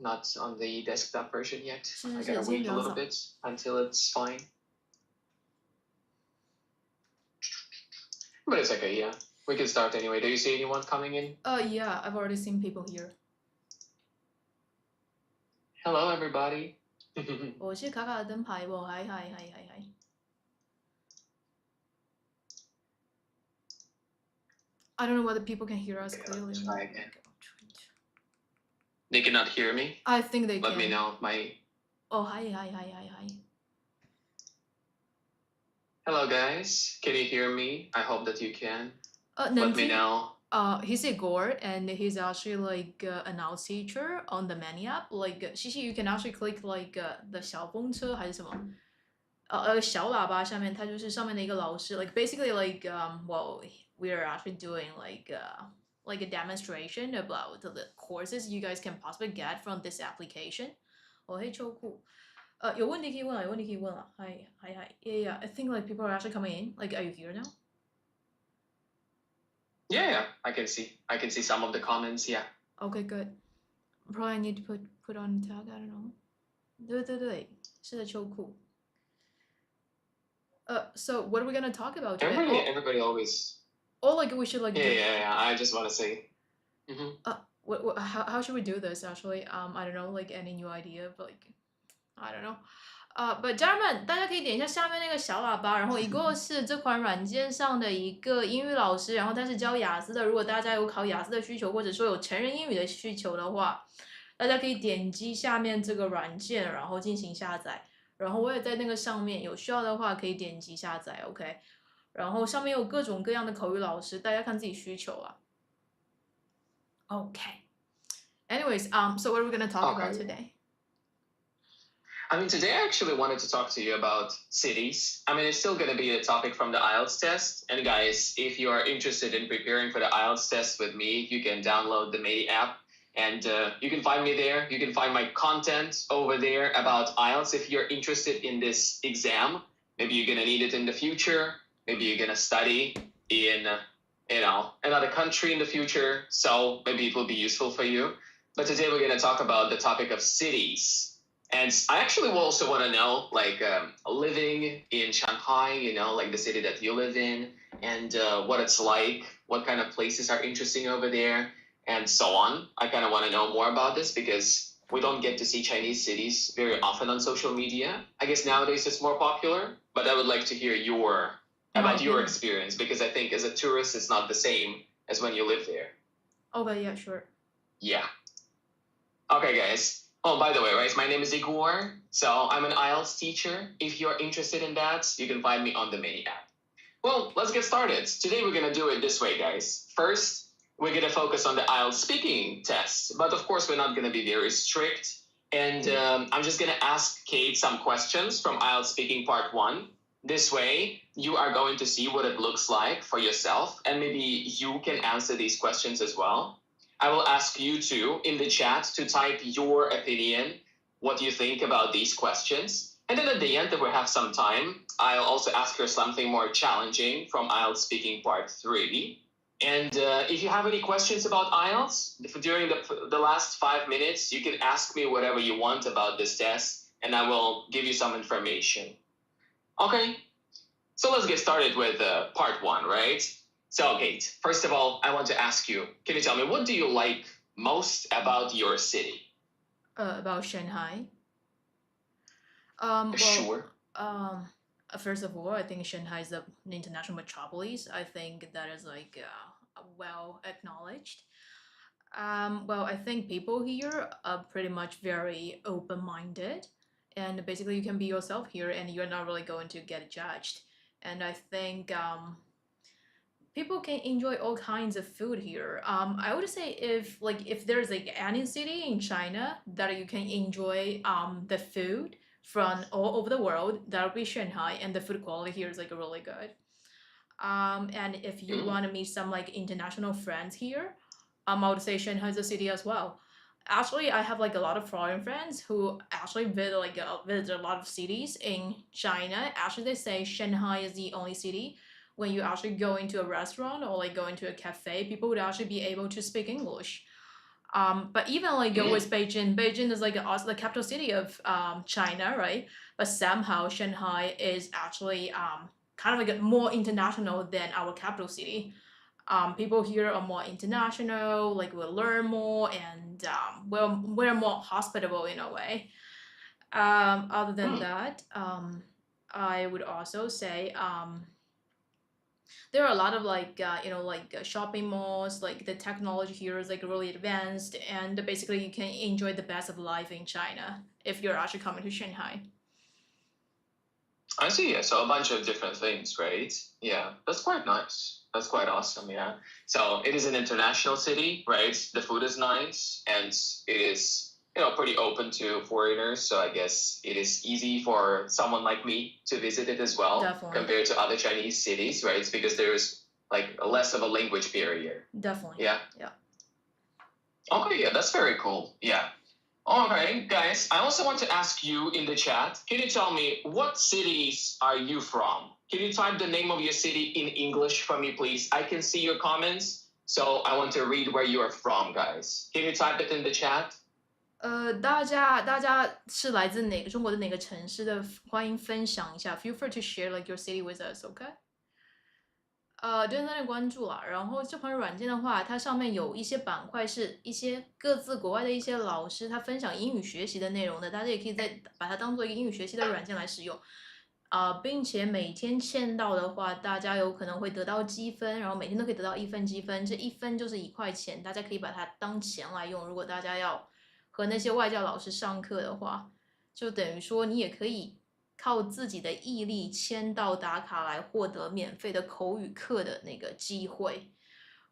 not on the desktop version yet. 是 I 是 gotta 是，今天 wait 比 a 较 little 早。 bit until it's fine. But it's okay, yeah. We can start anyway. Do you see anyone coming in? Yeah, I've already seen people here. Hello, everybody. 我是卡卡的灯牌喎，嗨嗨嗨嗨嗨。I don't know whether people can hear us Okay, clearly. let's try again. They cannot hear me? I think they Let can. me know if my... Oh, hi, hi, hi, hi, hi. Hello, guys. Can you hear me? I hope that you can. Let me Nancy, know. he's Igor, and he's actually like an out teacher on the menu app. Like, 西西 you can actually click like the 小风车还是什么？小喇叭下面，它就是上面的一个老师。Like basically like well, we are actually doing like a demonstration about the courses you guys can possibly get from this application. 哦，嘿，秋裤。有问题可以问了，有问题可以问了。Hi, hi, hi. Yeah, I think like people are actually coming in. Like, are you here now? Yeah, I can see. I can see some of the comments, yeah. Okay, good. Probably I need to put on tag. I don't know. 对，是的，秋裤。So what are we gonna talk about today? Everybody always... Or like we should like Yeah, I just want to say... how should we do this actually? I don't know, like any new idea, but like I don't know. But 家人们，大家可以点一下下面那个小喇叭，然后一个是这款软件上的一个英语老师，然后他是教雅思的。如果大家有考雅思的需求，或者说有成人英语的需求的话，大家可以点击下面这个软件，然后进行下载。然后我也在那个上面，有需要的话可以点击下载 ，OK。然后上面有各种各样的口语老师，大家看自己需求啊。Okay. Anyways, so what are we gonna talk about today? I mean, today I actually wanted to talk to you about cities. I mean, it's still going to be a topic from the IELTS test. And guys, if you are interested in preparing for the IELTS test with me, you can download the Medi app. And you can find me there. You can find my content over there about IELTS if you're interested in this exam. Maybe you're going to need it in the future. Maybe you're going to study in, another country in the future. So maybe it will be useful for you. But today we're going to talk about the topic of cities. And I actually also want to know, like, living in Shanghai, like the city that you live in, and what it's like, what kind of places are interesting over there, and so on. I kind of want to know more about this because we don't get to see Chinese cities very often on social media. I guess nowadays it's more popular, but I would like to hear about your experience because I think as a tourist, it's not the same as when you live there. Okay, yeah, sure. Yeah. Okay, guys. Oh, by the way, right, my name is Igor, so I'm an IELTS teacher. If you're interested in that, you can find me on the Medi app. Well, let's get started. Today we're going to do it this way, guys. First, we're going to focus on the IELTS speaking test, but of course we're not going to be very strict. And I'm just going to ask Kate some questions from IELTS speaking part 1. This way, you are going to see what it looks like for yourself, and maybe you can answer these questions as well. I will ask you too in the chat to type your opinion, what you think about these questions. And then at the end, if we have some time, I'll also ask her something more challenging from IELTS speaking part 3. And if you have any questions about IELTS, during the last 5 minutes, you can ask me whatever you want about this test, and I will give you some information. Okay, so let's get started with part 1, right? So, Kate, first of all, I want to ask you, can you tell me, what do you like most about your city? About Shanghai? Sure. First of all, I think Shanghai is an international metropolis. I think that is like well acknowledged. I think people here are pretty much very open-minded. And basically you can be yourself here and you're not really going to get judged. And I think people can enjoy all kinds of food here. I would say if there's like any city in China that you can enjoy the food from all over the world, that would be Shanghai, and the food quality here is like really good. And if you want to meet some like international friends here, I would say Shanghai is a city as well. Actually, I have like a lot of foreign friends who actually visit a lot of cities in China. Actually, they say Shanghai is the only city when you actually go into a restaurant or like go into a cafe, people would actually be able to speak English. But even like with Beijing, Beijing is like also the capital city of China, right? But somehow Shanghai is actually kind of like more international than our capital city. People here are more international, like will learn more, and we're more hospitable in a way. Other than that, I would also say there are a lot of like shopping malls. Like the technology here is like really advanced, and basically you can enjoy the best of life in China if you're actually coming to Shanghai. I see. Yeah. So a bunch of different things, right? Yeah, that's quite nice. That's quite awesome. Yeah. So it is an international city, right? The food is nice, and it is pretty open to foreigners. So I guess it is easy for someone like me to visit it as well, Definitely. compared to other Chinese cities, right? It's because there's like less of a language barrier. Definitely. Yeah. Yeah. Okay. Yeah, that's very cool. Yeah. Okay, guys, I also want to ask you in the chat, can you tell me what cities are you from? Can you type the name of your city in English for me, please? I can see your comments, so I want to read where you are from, guys. Can you type it in the chat? 大家是来自中国的哪个城市的？欢迎分享一下。Feel free to share like your city with us, OK？对，那关注了。然后这款软件的话，它上面有一些板块是一些各自国外的一些老师他分享英语学习的内容的，大家也可以把它当做一个英语学习的软件来使用。并且每天签到的话，大家有可能会得到积分，然后每天都可以得到1分积分，这1分就是1块钱，大家可以把它当钱来用。如果大家要和那些外教老师上课的话，就等于说你也可以靠自己的毅力签到打卡来获得免费的口语课的那个机会。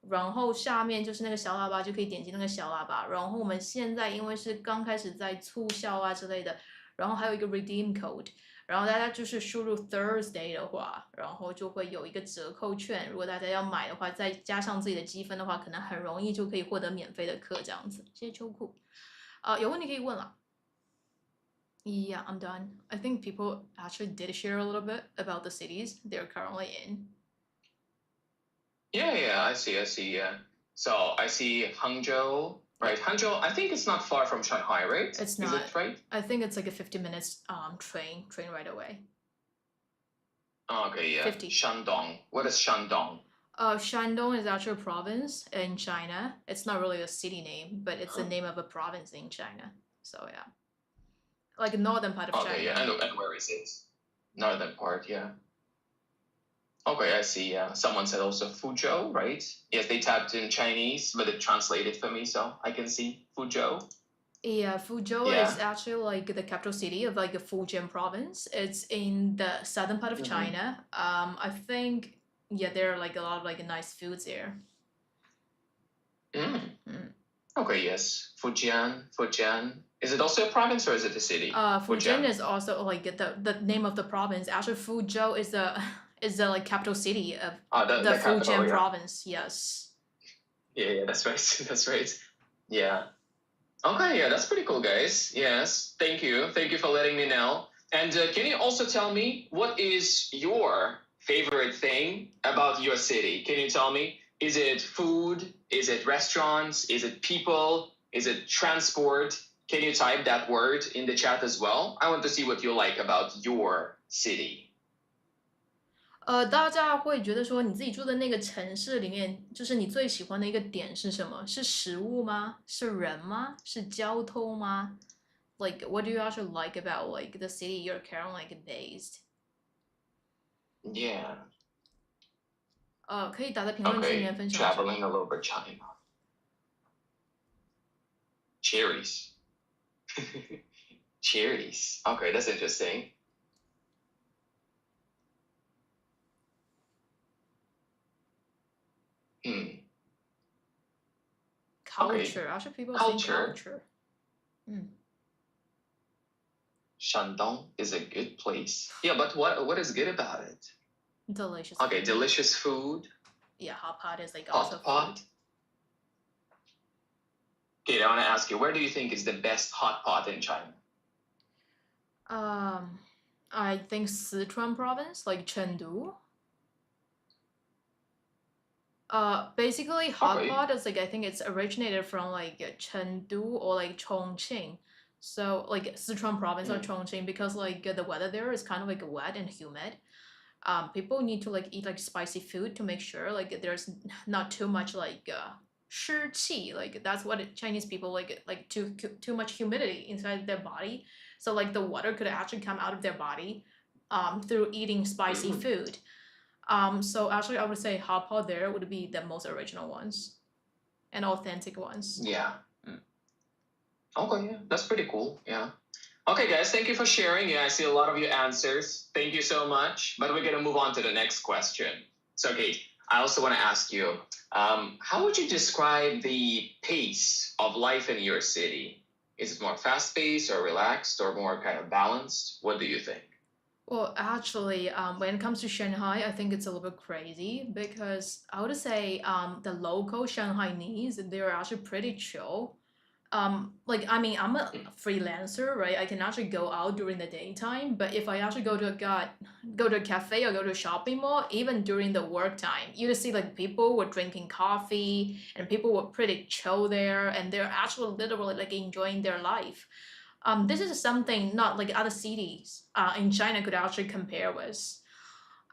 然后下面就是那个小喇叭，就可以点击那个小喇叭。然后我们现在因为是刚开始在促销啊之类的，然后还有一个 redeem code，然后大家就是输入 Thursday 的话，然后就会有一个折扣券。如果大家要买的话，再加上自己的积分的话，可能很容易就可以获得免费的课这样子。谢谢秋裤。有问题可以问了。Yeah, I'm done. I think people actually did share a little bit about the cities they're currently in. Yeah, I see, yeah. So I see Hangzhou, right? Hangzhou, I think it's not far from Shanghai, right? It's not. Is it right? I think it's like a 50 minutes train right away. Okay, yeah. 50. Shandong. What is Shandong? Shandong is actually a province in China. It's not really a city name, but it's the name of a province in China. So yeah, like northern part of China. Okay, yeah, and where is it? Northern part, yeah. Okay, I see. Yeah, someone said also Fuzhou, right? Yes, they tapped in Chinese, but it translated for me, so I can see Fuzhou. Yeah, Fuzhou is actually like the capital city of like the Fujian province. It's in the southern part of China. I think there are like a lot of like nice foods there. Okay, yes, Fujian. Is it also a province or is it a city? Fujian is also like the name of the province. Actually, Fuzhou is the like capital city of the Fujian province. Yes. Yeah, that's right. That's right. Yeah. Okay, yeah, that's pretty cool, guys. Yes, thank you for letting me know. And can you also tell me what is your favorite thing about your city? Can you tell me? Is it food? Is it restaurants? Is it people? Is it transport? Can you type that word in the chat as well? I want to see what you like about your city. 大家会觉得说你自己住的那个城市里面，就是你最喜欢的一个点是什么？是食物吗？是人吗？是交通吗？ Like, what do you actually like about like the city you're currently like based? Yeah. 可以打在评论区里面分享。Traveling all over China. Cherries. Cherries. Okay, that's interesting. Culture. Okay. Actually, people say culture. Shandong is a good place. Yeah, but what is good about it? Delicious. Okay, food. Delicious food. Yeah, hot pot is like hot also pot. Food. Okay, I want to ask you, where do you think is the best hot pot in China? I think Sichuan province, like Chengdu. Basically, hot Okay. pot is like I think it's originated from like Chengdu or like Chongqing. So like Sichuan province or Mm, Chongqing because like the weather there is kind of like wet and humid. People need to like eat like spicy food to make sure like there's not too much like 湿气, like that's what Chinese people like too much humidity inside their body, so like the water could actually come out of their body through eating spicy mhm. food. So actually I would say hot pot there would be the most original ones and authentic ones. Yeah. Mm. Okay, yeah, that's pretty cool. Yeah. Okay, guys, thank you for sharing. Yeah, I see a lot of your answers. Thank you so much. But we're gonna move on to the next question. So, Kate, I also want to ask you, how would you describe the pace of life in your city? Is it more fast-paced or relaxed or more kind of balanced? What do you think? Well, actually, when it comes to Shanghai, I think it's a little bit crazy because I would say the local Shanghainese, they're actually pretty chill. Like I mean, I'm a Mm, freelancer, right? I can actually go out during the daytime, but if I actually go to a cafe or go to a shopping mall, even during the work time, you see like people were drinking coffee and people were pretty chill there, and they're actually literally like enjoying their life. This is something not like other cities in China could actually compare with.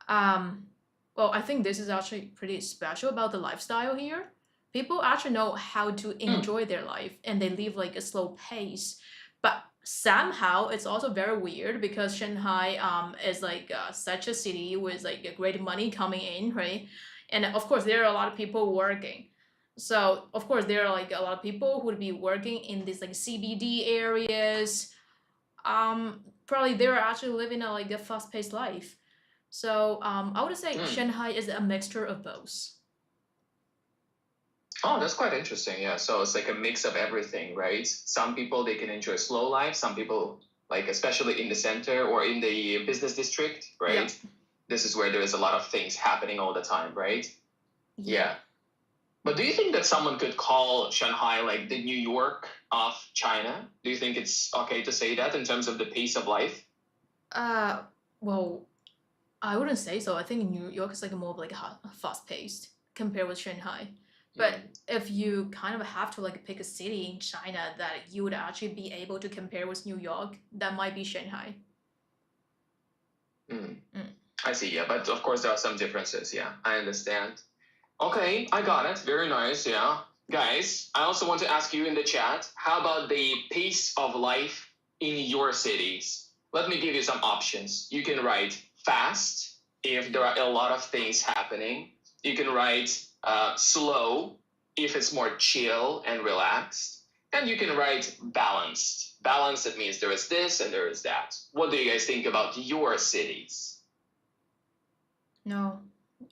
Um, well, I think this is actually pretty special about the lifestyle here. People actually know how to mm, enjoy their life and they live like a slow pace. But somehow it's also very weird because Shanghai is like such a city with like a great money coming in, right? And of course there are a lot of people working. So of course there are like a lot of people who would be working in these like CBD areas. Probably they're actually living a like a fast-paced life. So I would say mm. Shanghai is a mixture of both. Oh, that's quite interesting. Yeah. So it's like a mix of everything, right? Some people they can enjoy slow life. Some people, like especially in the center or in the business district, right? Yep. This is where there is a lot of things happening all the time, right? Yep. Yeah. But do you think that someone could call Shanghai like the New York of China? Do you think it's okay to say that in terms of the pace of life? Uh, well, I wouldn't say so. I think New York is like more of like fast paced compared with Shanghai. But Mm, if you kind of have to like pick a city in China that you would actually be able to compare with New York, that might be Shanghai. mm. Mm. I see. Yeah, but of course there are some differences. Yeah, I understand. Okay, I got it. Very nice. Yeah. Guys, I also want to ask you in the chat, how about the pace of life in your cities? Let me give you some options. You can write fast if there are a lot of things happening. You can write slow if it's more chill and relaxed. And you can write balanced. Balanced, it means there is this and there is that. What do you guys think about your cities? No,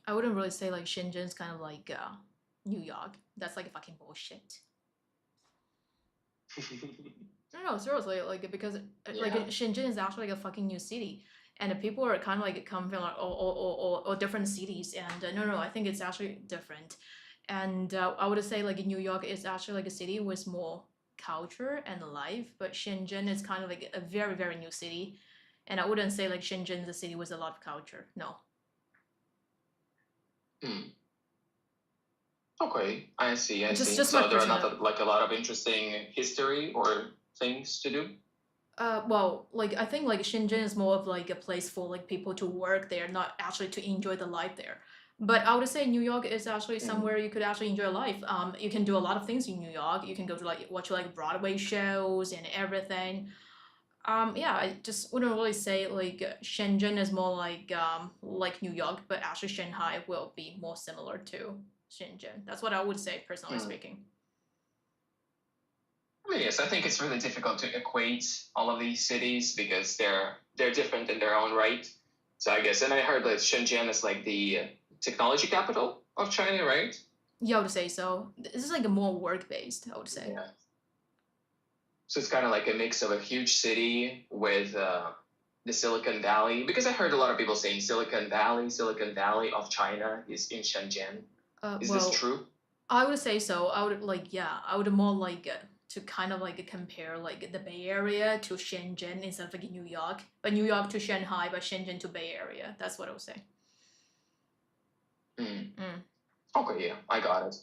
I wouldn't really say like Shenzhen's kind of like New York. That's like fucking bullshit. No, seriously, like because like Yeah. Shenzhen is actually like a fucking new city, and the people are kind of like come from like or different cities, and no, I think it's actually different, and I would say like New York is actually like a city with more culture and life, but Shenzhen is kind of like a very new city, and I wouldn't say like Shenzhen is a city with a lot of culture. No. Hmm. Okay, I see, I just see. just my So there are not personal. like a lot of interesting history or things to do. Well, like I think like Shenzhen is more of like a place for like people to work there, not actually to enjoy the life there. But I would say New York is actually Mm, somewhere you could actually enjoy life. You can do a lot of things in New York. You can go to like watch like Broadway shows and everything. Yeah, I just wouldn't really say like Shenzhen is more like New York, but actually Shanghai will be more similar to Shenzhen. That's what I would say, personally mm. speaking. I mean, yes, I think it's really difficult to equate all of these cities because they're different in their own right. So I guess, and I heard that Shenzhen is like the technology capital of China, right? Yeah, I would say so. This is like a more work based, I would say. Yeah. So it's kind of like a mix of a huge city with the Silicon Valley. Because I heard a lot of people saying Silicon Valley of China is in Shenzhen. Is this Well, true? I would say so. I would like, yeah, I would more like to kind of like compare like the Bay Area to Shenzhen instead of like New York, but New York to Shanghai, but Shenzhen to Bay Area. That's what I would say. Mm. Mm. Okay, yeah, I got it.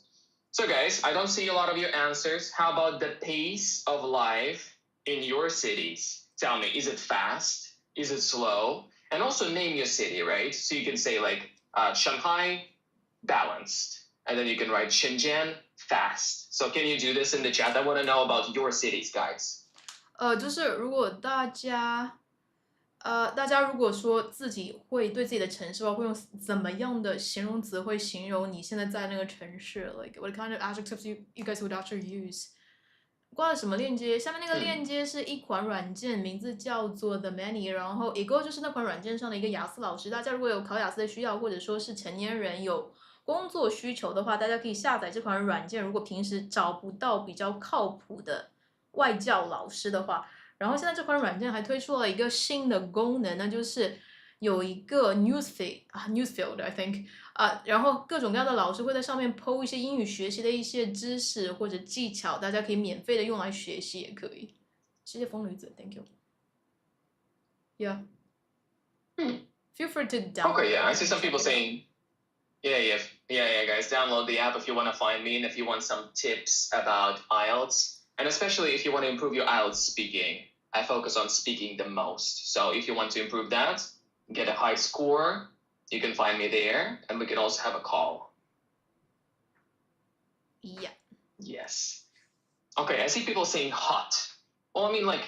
So, guys, I don't see a lot of your answers. How about the pace of life in your cities? Tell me, is it fast? Is it slow? And also name your city, right? So you can say like Shanghai, balanced. And then you can write Shenzhen, fast. So can you do this in the chat? I want to know about your cities, guys. 就是如果大家如果说自己会对自己的城市的话，会用怎么样的形容词会形容你现在在那个城市 ？Like what kind of adjectives you guys would actually use？挂了什么链接？下面那个链接是一款软件，名字叫做 The Many， 然后 Ego 就是那款软件上的一个雅思老师。大家如果有考雅思的需要，或者说是成年人有工作需求的话，大家可以下载这款软件。如果平时找不到比较靠谱的外教老师的话，然后现在这款软件还推出了一个新的功能，那就是有一个 newsfield，I think，然后各种各样的老师会在上面 po 一些英语学习的一些知识或者技巧，大家可以免费的用来学习也可以。谢谢风驴子 ，Thank you。Yeah. Feel free to download. Okay, yeah, I see some people saying, yeah, guys, download the app if you want to find me and if you want some tips about IELTS. And especially if you want to improve your IELTS speaking, I focus on speaking the most. So if you want to improve that, get a high score, you can find me there, and we can also have a call. Yeah. Yes. Okay, I see people saying hot. Well, I mean, like,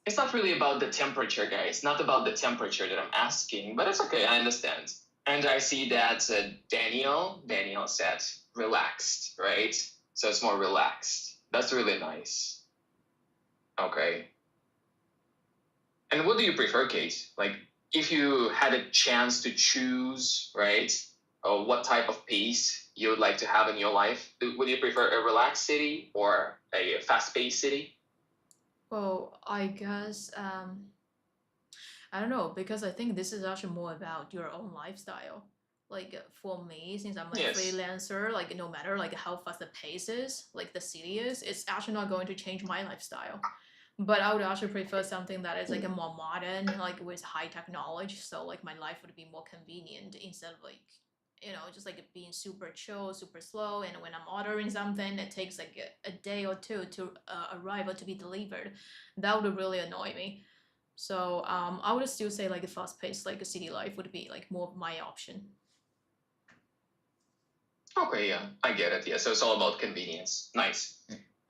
it's not really about the temperature, guys. Not about the temperature that I'm asking, but it's okay, I understand. And I see that Daniel said relaxed, right? So it's more relaxed. That's really nice. Okay. And what do you prefer, Kate? Like, if you had a chance to choose, right, what type of pace you would like to have in your life, would you prefer a relaxed city or a fast-paced city? Well, I guess I don't know, because I think this is actually more about your own lifestyle. Like for me, since I'm like a freelancer, like no matter like how fast the pace is, like the city is, it's actually not going to change my lifestyle. But I would actually prefer something that is like a more modern, like with high technology. So like my life would be more convenient instead of like, just like being super chill, super slow. And when I'm ordering something, it takes like a day or two to arrive or to be delivered. That would really annoy me. So I would still say like a fast paced, like a city life would be like more of my option. Okay, yeah, I get it. Yeah, so it's all about convenience. Nice.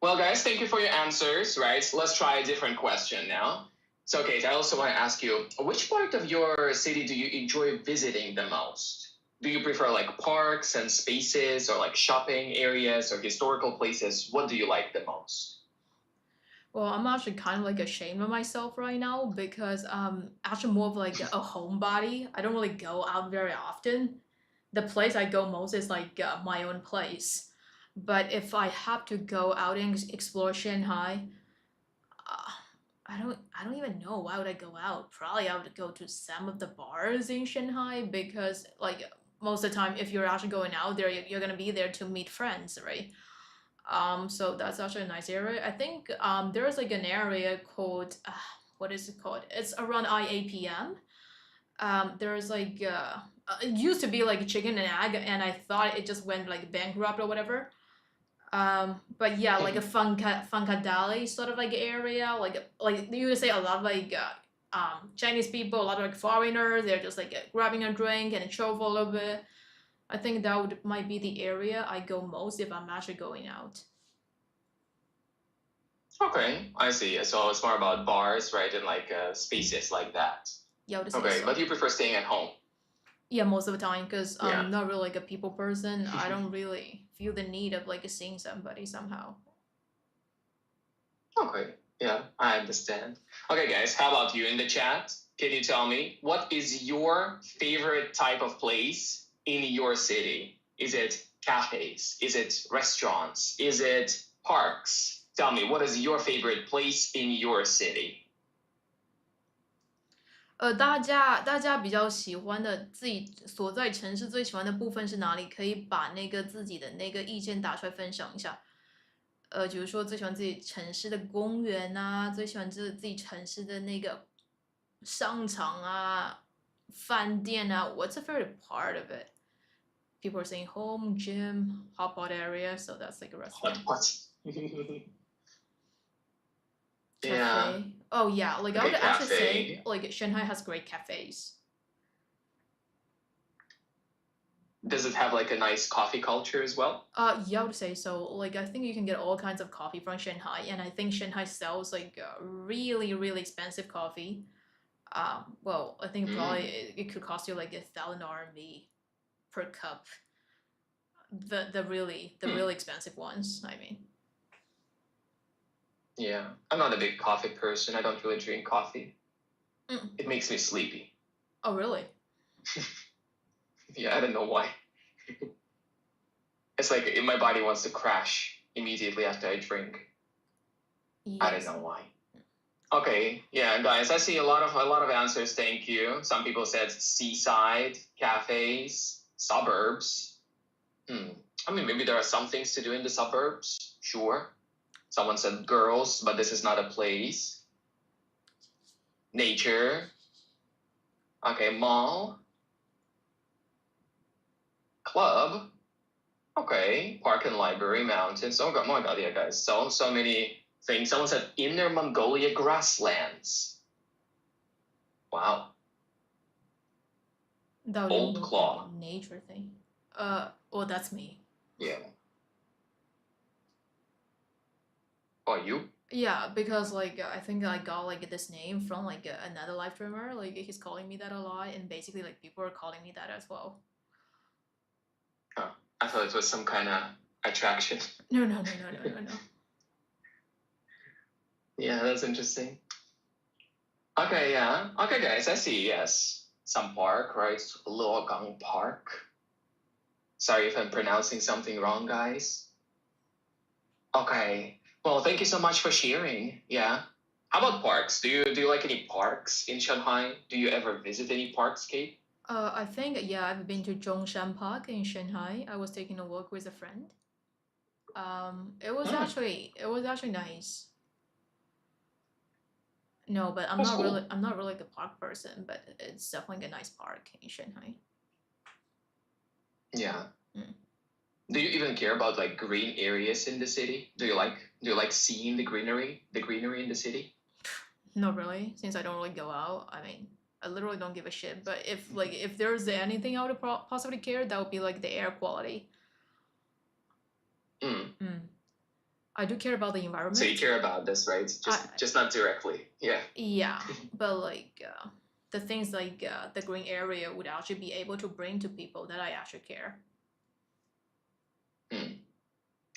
Well, guys, thank you for your answers, right? Let's try a different question now. So, Kate, I also want to ask you, which part of your city do you enjoy visiting the most? Do you prefer like parks and spaces or like shopping areas or historical places? What do you like the most? Well, I'm actually kind of like ashamed of myself right now because actually more of like a homebody. I don't really go out very often. The place I go most is like my own place. But if I have to go out and explore Shanghai, I don't even know why would I go out. Probably I would go to some of the bars in Shanghai because like most of the time if you're actually going out there, you're gonna be there to meet friends, right? So that's actually a nice area. I think there's like an area called what is it called? It's around IAPM. There's like it used to be like chicken and egg, and I thought it just went like bankrupt or whatever. But yeah, like a Funkadali sort of like area, like you say a lot of like Chinese people, a lot of like foreigners. They're just like grabbing a drink and chill for a little bit. I think that might be the area I go most if I'm actually going out. Okay, I see. So it's more about bars, right, and like spaces like that. Yeah, I would say okay, so. But you prefer staying at home? Yeah, most of the time, because I'm not really like a people person. I don't really feel the need of like seeing somebody somehow. Okay, yeah, I understand. Okay, guys, how about you in the chat? Can you tell me what is your favorite type of place in your city? Is it cafes? Is it restaurants? Is it parks? Tell me, what is your favorite place in your city? 大家比较喜欢的自己所在城市最喜欢的部分是哪里？可以把那个自己的那个意见打出来分享一下。比如说最喜欢自己城市的公园啊，最喜欢自己城市的那个商场啊、饭店啊。What's a favorite part of it? people are saying home, gym, hot pot area, so that's like a restaurant. Hot pot. Yeah. Cafe. Oh yeah, like I Okay, would actually say cafe. like Shanghai has great cafes. Does it have like a nice coffee culture as well? Yeah, I would say so. Like I think you can get all kinds of coffee from Shanghai, and I think Shanghai sells like really really expensive coffee. Well, I think probably Mm. it could cost you like 1,000 RMB per cup. The really Hmm. expensive ones. I mean. Yeah. I'm not a big coffee person. I don't really drink coffee. Mm. It makes me sleepy. Oh really? Yeah, I don't know why. It's like my body wants to crash immediately after I drink. I don't Yes. know why. Okay, yeah, guys, I see a lot of answers. Thank you. Some people said seaside, cafes, suburbs. I mean, maybe there are some things to do in the suburbs. Sure. Someone said girls, but this is not a place. Nature. Okay, mall. Club. Okay, park and library, mountains. Oh my god, yeah, guys. So many things. Someone said Inner Mongolia grasslands. Wow. That would Old be more Claw. like a nature thing. Well, that's me. Yeah. Oh, you? Yeah, because like I think I got like this name from like another live streamer. Like he's calling me that a lot, and basically like people are calling me that as well. Oh, I thought it was some kind of attraction. No. Yeah, that's interesting. Okay, yeah. Okay, guys, I see. Yes, some park, right? Luogang Park. Sorry if I'm pronouncing something wrong, guys. Okay. Well, thank you so much for sharing. Yeah. How about parks? Do you like any parks in Shanghai? Do you ever visit any parks, Kate? I think yeah, I've been to Zhongshan Park in Shanghai. I was taking a walk with a friend. It was Hmm, actually nice. No, but that's cool. I'm not really like a park person, but it's definitely a nice park in Shanghai. Yeah. Mm. Do you even care about like green areas in the city? Do you like seeing the greenery in the city? Not really, since I don't really go out. I mean, I literally don't give a shit. But if there's anything I would possibly care, that would be like the air quality. Mm. I do care about the So you environment. care about this, right? Just not directly. Yeah. Yeah, but like the things like the green area would actually be able to bring to people that I actually care.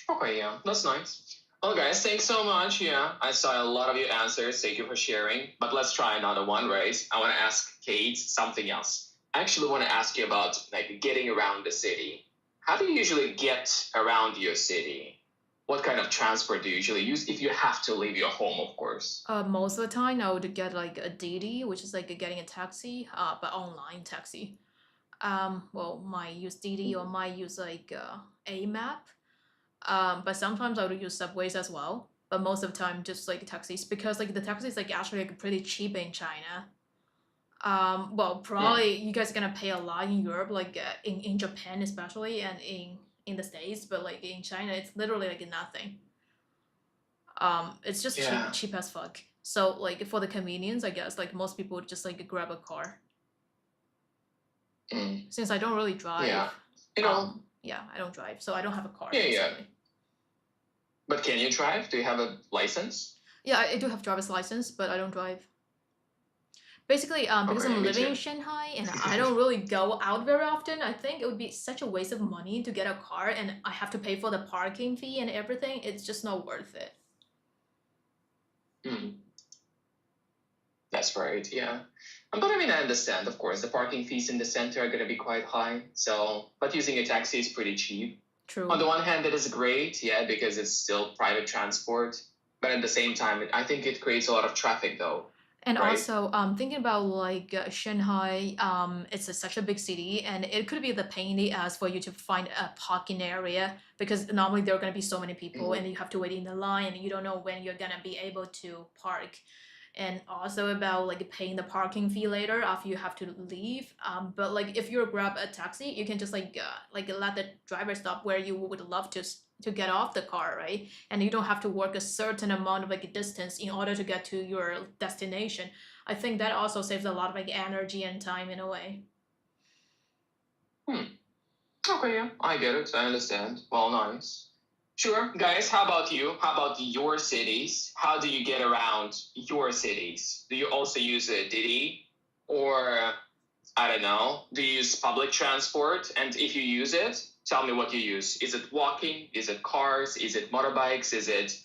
Okay, yeah, that's nice. Well, guys, thanks so much. Yeah, I saw a lot of your answers. Thank you for sharing. But let's try another one, right? I want to ask Kate something else. I actually want to ask you about like getting around the city. How do you usually get around your city? What kind of transport do you usually use if you have to leave your home, of course? Most of the time I would get like a Didi, which is like getting a taxi, but online taxi. Well, might use Didi or might use like a map. But sometimes I would use subways as well. But most of the time, just like taxis, because like the taxis like actually like pretty cheap in China. Well, probably you guys are gonna pay a lot in Europe, like in Japan especially, and in the States. But like in China, it's literally like nothing. It's just Yeah. cheap as fuck. So like for the convenience, I guess like most people would just like grab a car. Since I don't really drive. Yeah. You know. Yeah, I don't drive, so I don't have a car. Yeah, basically. yeah. But can you drive? Do you have a license? Yeah, I do have driver's license, but I don't drive. Basically, because Okay, I'm me living in too. Shanghai and I don't really go out very often, I think it would be such a waste of money to get a car and I have to pay for the parking fee and everything. It's just not worth it. That's right, yeah. But I mean, I understand, of course, the parking fees in the center are going to be quite high. So, but using a taxi is pretty cheap. True. On the one hand, it is great, yeah, because it's still private transport. But at the same time, I think it creates a lot of traffic, though. And right? also, thinking about like Shanghai, it's such a big city, and it could be the pain in the ass for you to find a parking area because normally there are gonna be so many people, and you have to wait in the line, and you don't know when you're gonna be able to park. and also about like paying the parking fee later after you have to leave. But like if you grab a taxi, you can just like let the driver stop where you would love to get off the car, right? And you don't have to work a certain amount of like distance in order to get to your destination. I think that also saves a lot of like energy and time in a way. Okay, yeah, I get it. I understand. Well, nice. Sure, guys. How about you? How about your cities? How do you get around your cities? Do you also use a Didi, or I don't know? Do you use public transport? And if you use it, tell me what you use. Is it walking? Is it cars? Is it motorbikes? Is it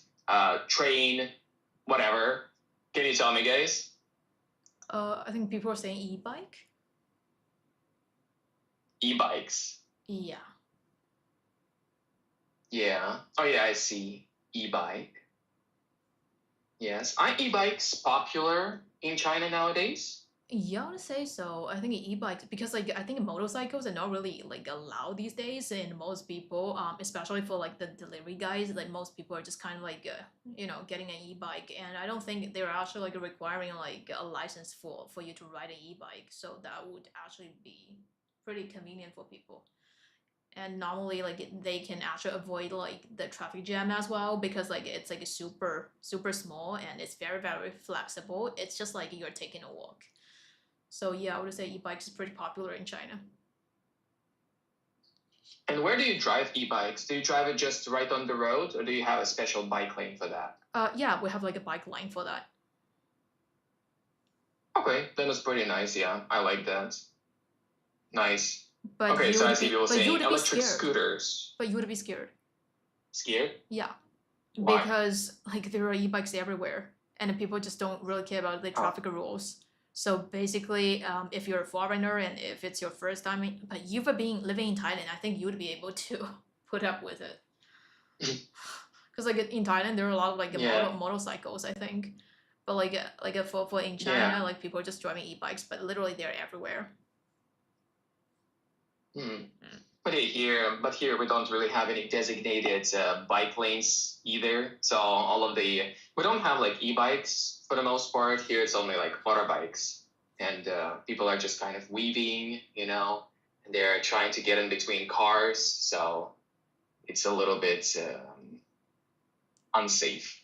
train? Whatever. Can you tell me, guys? I think people are saying e-bike. E-bikes. Yeah. Yeah. Oh, yeah, I see. E-bike. Yes. Are e-bikes popular in China nowadays? Yeah, I would say so. I think e-bikes because like I think motorcycles are not really like allowed these days, and most people, especially for like the delivery guys, like most people are just kind of like getting an e-bike, and I don't think they're actually like requiring like a license for you to ride an e-bike, so that would actually be pretty convenient for people. And normally like they can actually avoid like the traffic jam as well because like it's like super small and it's very flexible. It's just like you're taking a walk. So yeah, I would say e-bikes is pretty popular in China. And where do you drive e-bikes? Do you drive it just right on the road, or do you have a special bike lane for that? Yeah, we have like a bike lane for that. Okay, then it's pretty nice. Yeah, I like that. Nice. But Okay, you so I would see be, people but you saying would be electric scared. scooters. But you would be scared. Scared? Yeah, Why? because like there are e-bikes everywhere, and people just don't really care about the Oh, traffic rules. So basically, if you're a foreigner and if it's your first time, but you've been living in Thailand, I think you would be able to put up with it. Because like in Thailand, there are a lot of like yeah, motorcycles, I think. But like for in China, yeah. like people are just driving e-bikes, but literally they're everywhere. Hmm. Mm. But here we don't really have any designated bike lanes either. So we don't have like e-bikes for the most part. Here it's only like motorbikes, and people are just kind of weaving, and they're trying to get in between cars. So it's a little bit unsafe,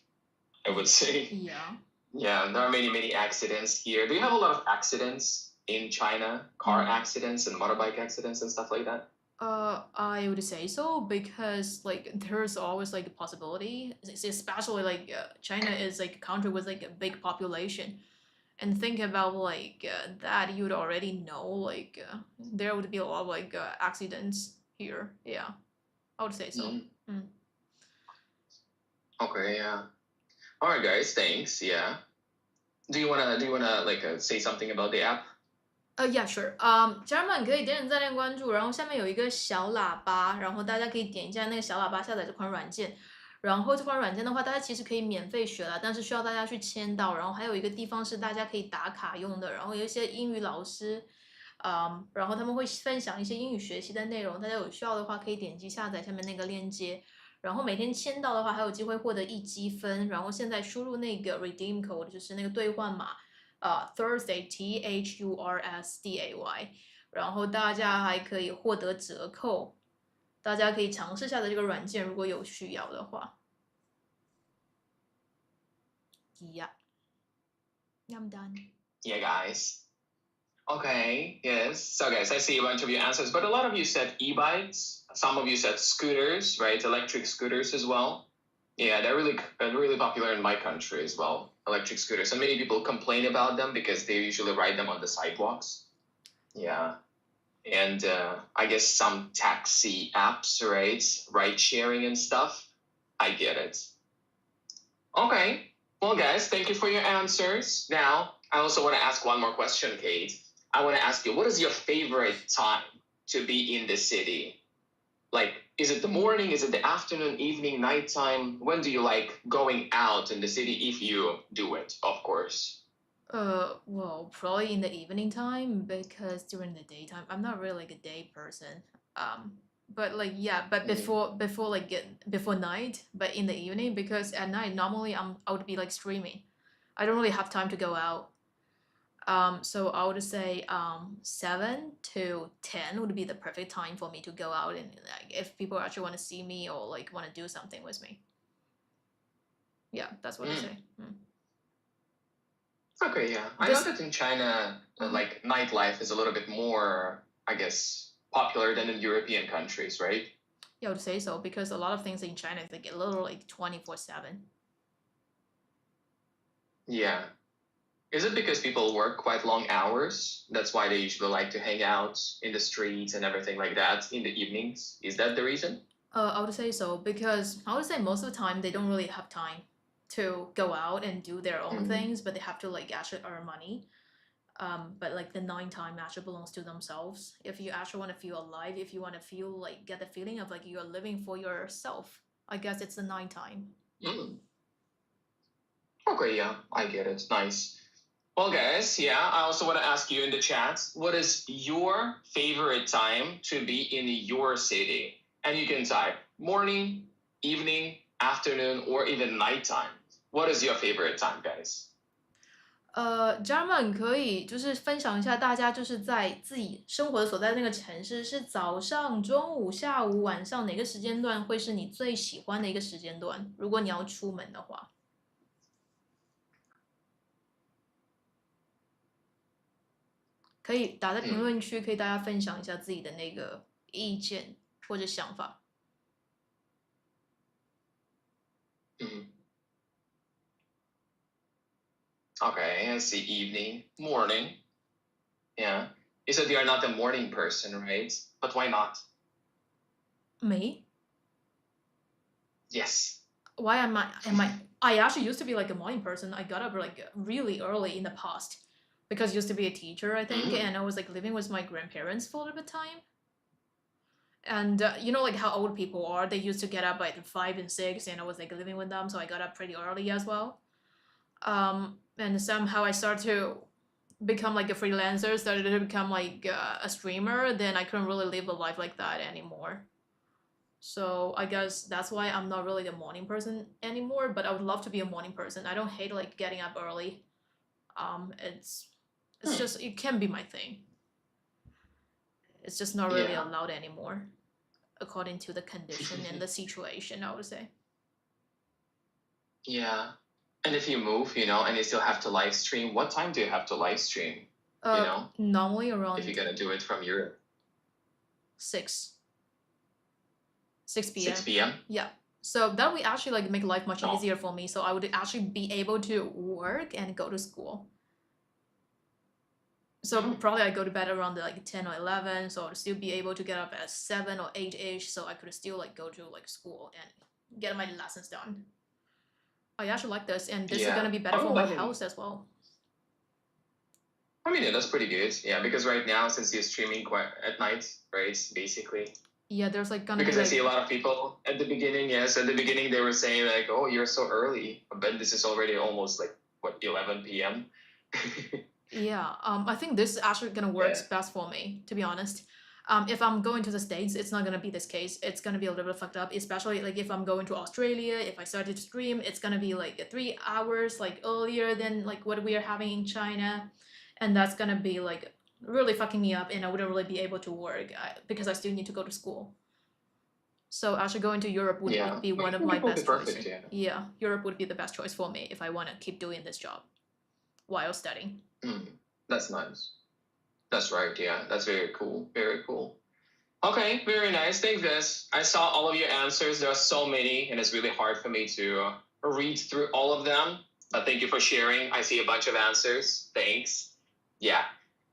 I would say. Yeah. Yeah, there are many accidents here. Do you have a lot of accidents in China? Car accidents and motorbike accidents and stuff like that? I would say so because like there's always like a possibility, especially like China is like a country with like a big population, and think about like that you'd already know like there would be a lot of like accidents here. Yeah, I would say so. Mm. Okay, yeah. All right, guys. Thanks. Yeah. Do you wanna like say something about the app? Yeah, sure. 家人们可以点点赞、点关注，然后下面有一个小喇叭，然后大家可以点一下那个小喇叭下载这款软件。然后这款软件的话，大家其实可以免费学了，但是需要大家去签到。然后还有一个地方是大家可以打卡用的，然后有一些英语老师，然后他们会分享一些英语学习的内容，大家有需要的话可以点击下载下面那个链接。然后每天签到的话，还有机会获得1积分。然后现在输入那个 redeem code，就是那个兑换码。Thursday THURSDAY，然后大家还可以获得折扣，大家可以尝试下载这个软件，如果有需要的话。Yeah, I'm done. Yeah, guys. Okay, yes. So, guys, I see a bunch of your answers, but a lot of you said e-bikes. Some of you said scooters, right? Electric scooters as well. Yeah, they're really popular in my country as well. Electric scooters, and many people complain about them because they usually ride them on the sidewalks. Yeah, and I guess some taxi apps, right? Ride sharing and stuff. I get it. Okay. Well, guys, thank you for your answers. Now, I also want to ask one more question, Kate. I want to ask you, what is your favorite time to be in the city? Like, is it the morning? Is it the afternoon, evening, nighttime? When do you like going out in the city if you do it, of course? Well, probably in the evening time because during the daytime, I'm not really like a day person. But like yeah, but before like before night, but in the evening because at night normally I would be like streaming. I don't really have time to go out. So I would say 7 to 10 would be the perfect time for me to go out and like if people actually want to see me or like want to do something with me. Yeah, that's what I Mm. say. Mm. Okay, yeah. I know that in China, like nightlife is a little bit more, I guess, popular than in European countries, right? Yeah, I would say so because a lot of things in China is like a little like 24/7. Yeah. Is it because people work quite long hours? That's why they usually like to hang out in the streets and everything like that in the evenings. Is that the reason? I would say so because I would say most of the time they don't really have time to go out and do their own things, but they have to like actually earn money. But like the night time actually belongs to themselves. If you actually want to feel alive, if you want to feel like get the feeling of like you're living for yourself, I guess it's the night time. Mm. Okay, yeah, I get it. Nice. Well, guys, yeah, I also want to ask you in the chat, what is your favorite time to be in your city? And you can type morning, evening, afternoon, or even nighttime. What is your favorite time, guys? German 可以就是分享一下，大家就是在自己生活的所在那个城市，是早上、中午、下午、晚上哪个时间段会是你最喜欢的一个时间段？如果你要出门的话，可以打在评论区，可以大家分享一下自己的那个意见或者想法。Okay, I see evening, morning. Yeah. You said you are not a morning person, right? But why not? Me? Yes. Why am I? I actually used to be like a morning person. I got up like really early in the past because I used to be a teacher, I think, and I was like living with my grandparents for a little bit of time. And you know, like how old people are, they used to get up like 5 and 6, and I was like living with them, so I got up pretty early as well. And somehow I started to become like a freelancer, started to become like a streamer. Then I couldn't really live a life like that anymore. So I guess that's why I'm not really a morning person anymore. But I would love to be a morning person. I don't hate like getting up early. It's just it can be my thing. It's just not really allowed anymore, according to the condition and the situation, I would say. Yeah. And if you move, and you still have to live stream, what time do you have to live stream? Normally around if you're gonna do it from Europe. 6 p.m. 6 p.m. Yeah. So that would actually like make life much easier for me. So I would actually be able to work and go to school. So probably I go to bed around like 10 or 11, so I'd still be able to get up at 7 or 8-ish, so I could still like go to like school and get my lessons done. I actually like this, and this is gonna be better for my health as well. I mean, that's pretty good. Yeah, because right now, since you're streaming quite at night, right, basically. Yeah, there's like gonna because be I see a lot of people at the beginning. Yes, at the beginning they were saying like, "Oh, you're so early," but this is already almost like what 11 p.m. Yeah, I think this is actually gonna work best for me, to be honest. If I'm going to the States, it's not gonna be this case. It's gonna be a little bit fucked up, especially like if I'm going to Australia, if I started to stream, it's gonna be like 3 hours like earlier than like what we are having in China. And that's gonna be like really fucking me up, and I wouldn't really be able to work because I still need to go to school. So actually going to Europe would be one of my best choices. Yeah, Europe would be the best choice for me if I want to keep doing this job while studying. That's nice. That's right. Yeah, that's very cool. Very cool. Okay, very nice. Thanks, guys. I saw all of your answers. There are so many, and it's really hard for me to read through all of them. But thank you for sharing. I see a bunch of answers. Thanks. Yeah.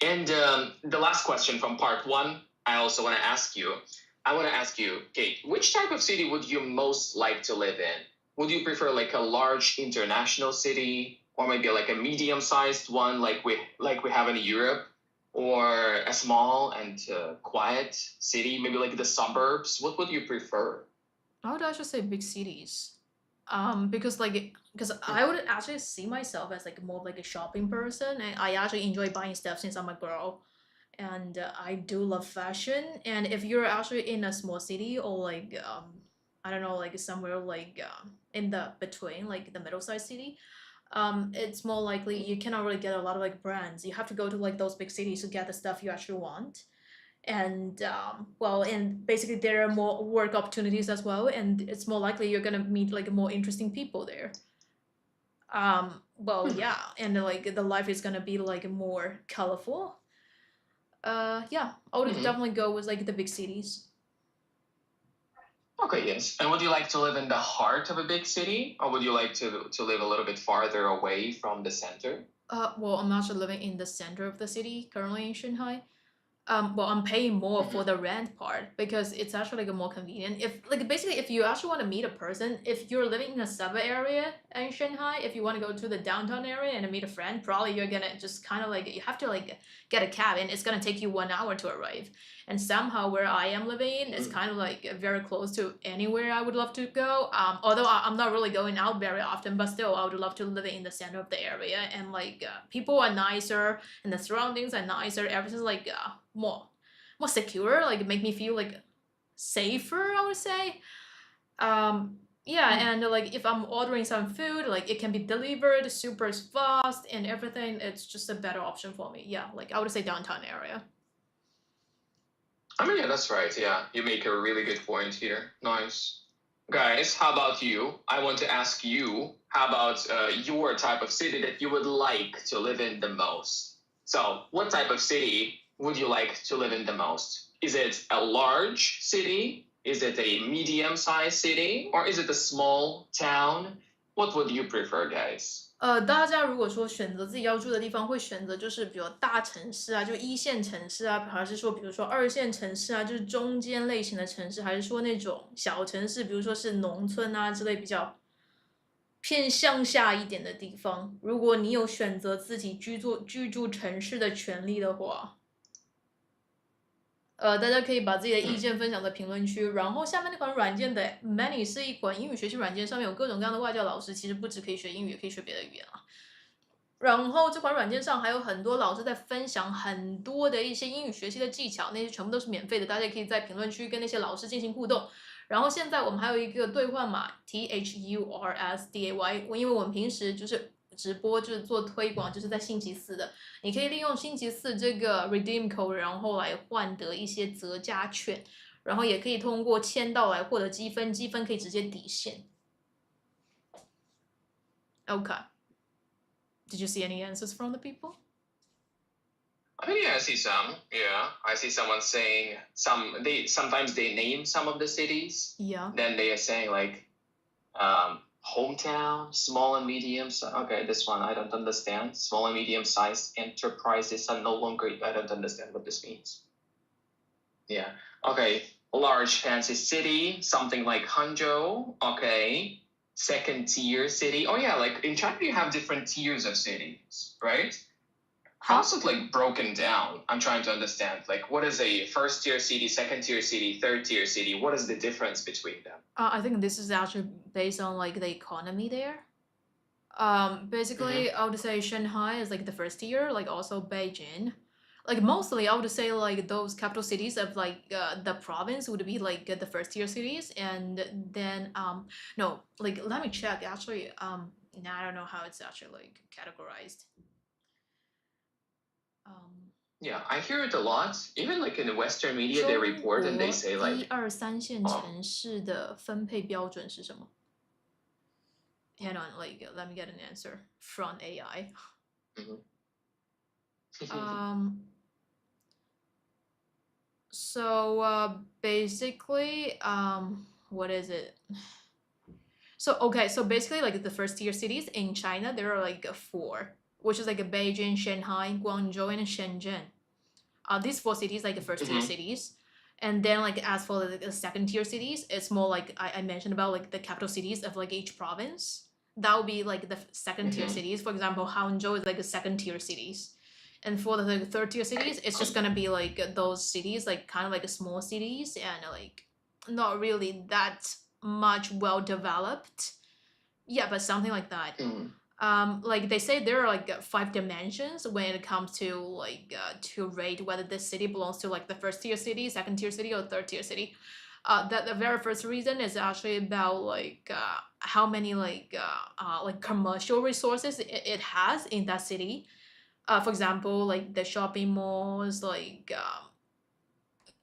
And the last question from part 1, I also want to ask you. I want to ask you, Kate, which type of city would you most like to live in? Would you prefer like a large international city, or maybe like a medium-sized one like we have in Europe, or a small and quiet city, maybe like the suburbs? What would you prefer? I would actually say big cities. Because I would actually see myself as like more like a shopping person, and I actually enjoy buying stuff since I'm a girl, and I do love fashion. And if you're actually in a small city or like I don't know, like somewhere like in the between, like the middle-sized city, it's more likely you cannot really get a lot of like brands. You have to go to like those big cities to get the stuff you actually want. And well, and basically there are more work opportunities as well, and it's more likely you're gonna meet like more interesting people there. Well, yeah, and like the life is gonna be like more colorful. Yeah, I would definitely go with like the big cities. Okay, yes. And would you like to live in the heart of a big city, or would you like to live a little bit farther away from the center? Well, I'm actually living in the center of the city currently in Shanghai. Well, I'm paying more for the rent part because it's actually like more convenient. If like basically if you actually want to meet a person, if you're living in a suburb area in Shanghai, if you want to go to the downtown area and meet a friend, probably you're gonna just kind of like you have to like get a cab and it's gonna take you 1 hour to arrive. And somehow where I am living is kind of like very close to anywhere I would love to go. Although I'm not really going out very often, but still I would love to live in the center of the area and like people are nicer and the surroundings are nicer. Everything's like more secure, like make me feel like safer, I would say. Yeah, and like if I'm ordering some food, like it can be delivered super fast and everything. It's just a better option for me. Yeah, like I would say downtown area. I mean, yeah, that's right. Yeah, you make a really good point here. Nice. Guys, how about you? I want to ask you, how about your type of city that you would like to live in the most? So, what type of city would you like to live in the most? Is it a large city? Is it a medium-sized city? Or is it a small town? What would you prefer, guys? 大家如果说选择自己要住的地方，会选择就是比如大城市啊，就一线城市啊，还是说比如说二线城市啊，就是中间类型的城市，还是说那种小城市，比如说是农村啊之类比较偏乡下一点的地方？如果你有选择自己居住城市的权利的话，大家可以把自己的意见分享在评论区。然后下面那款软件的 Many 是一款英语学习软件，上面有各种各样的外教老师，其实不只可以学英语，也可以学别的语言啊。然后这款软件上还有很多老师在分享很多的一些英语学习的技巧，那些全部都是免费的，大家也可以在评论区跟那些老师进行互动。然后现在我们还有一个兑换码 THURSDAY，因为我们平时就是直播就是做推广，就是在星期四的，你可以利用星期四这个 redeem code，然后来换得一些折价券，然后也可以通过签到来获得积分，积分可以直接抵现。Okay. Did you see any answers from the people? I mean, yeah, I see some. Yeah, I see someone saying sometimes they name some of the cities. Yeah. Then they are saying like hometown, small and medium. Okay, this one I don't understand. Small and medium sized enterprises are no longer. I don't understand what this means. Yeah. Okay. Large fancy city, something like Hangzhou. Okay. Second tier city. Oh yeah, like in China you have different tiers of cities, right? How's it like broken down? I'm trying to understand. Like, what is a first tier city, second tier city, third tier city? What is the difference between them? I think this is actually based on like the economy there. Basically, I would say Shanghai is like the first tier, like also Beijing. Like mostly, I would say like those capital cities of like the province would be like the first tier cities, and then no, like let me check actually. Now I don't know how it's actually like categorized. Yeah, I hear it a lot. Even like in the Western media, they report and they say 一 like, 二三线城市的分配标准是什么？Hang on, like let me get an answer from AI. So basically, what is it? So okay, so basically like the first tier cities in China, there are like four, which is like Beijing, Shanghai, Guangzhou, and Shenzhen. These four cities like the first tier cities. And then like as for the second tier cities, it's more like I mentioned about like the capital cities of like each province. That would be like the second tier cities. For example, Hangzhou is like the second tier cities. And for the third tier cities, it's just gonna be like those cities, like kind of like small cities and like not really that much well developed. Yeah, but something like that. Like they say there are like 5 dimensions when it comes to like to rate whether this city belongs to like the first tier city, second tier city, or third tier city. That the very first reason is actually about how many commercial resources it has in that city. For example, like the shopping malls, like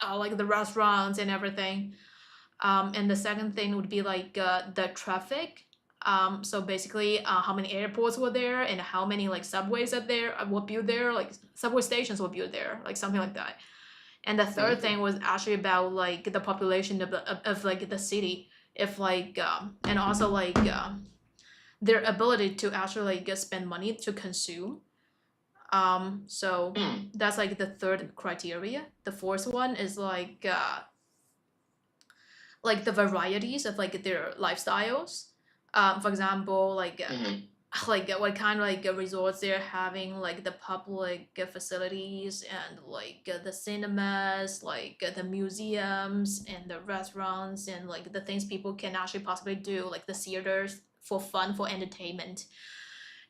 the restaurants and everything. And the second thing would be the traffic. So basically, how many airports were there and how many like subways are there were built there, like subway stations were built there, like something like that. And the third thing was actually about like the population of like the city, if and also their ability to actually like spend money to consume. So that's like the third criteria. The fourth one is like the varieties of like their lifestyles. For example, like what kind of like resorts they're having, like the public facilities and the cinemas, the museums and the restaurants and like the things people can actually possibly do, like the theaters for fun, for entertainment.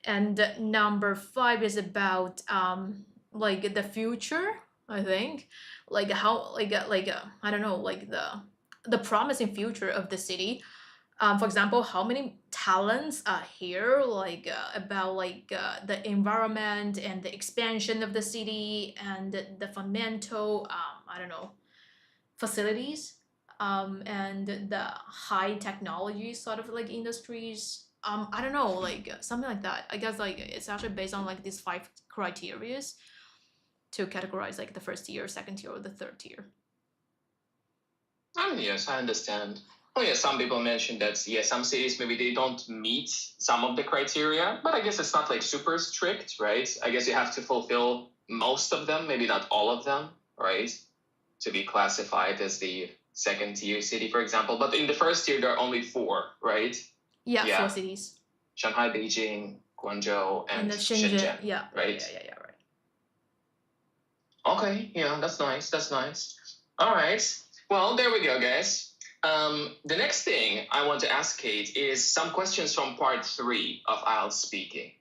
And number five is about like the future, I think, like how I don't know, like the promising future of the city. For example, how many talents are here, about the environment and the expansion of the city and the fundamental, I don't know, facilities, and the high technology sort of like industries. I don't know, like something like that. I guess like it's actually based on like these five criterias to categorize like the first tier, second tier, or the third tier. Yes, I understand. Oh yeah, some people mentioned that some cities maybe they don't meet some of the criteria, but I guess it's not like super strict, right? I guess you have to fulfill most of them, maybe not all of them, right? To be classified as the second tier city, for example. But in the first tier, there are only four, right? Yeah, 4 cities. Shanghai, Beijing, Guangzhou, and Shenzhen. Yeah, right? Yeah, right. Okay, yeah, that's nice. That's nice. All right. Well, there we go, guys. The next thing I want to ask Kate is some questions from part 3 of IELTS Speaking.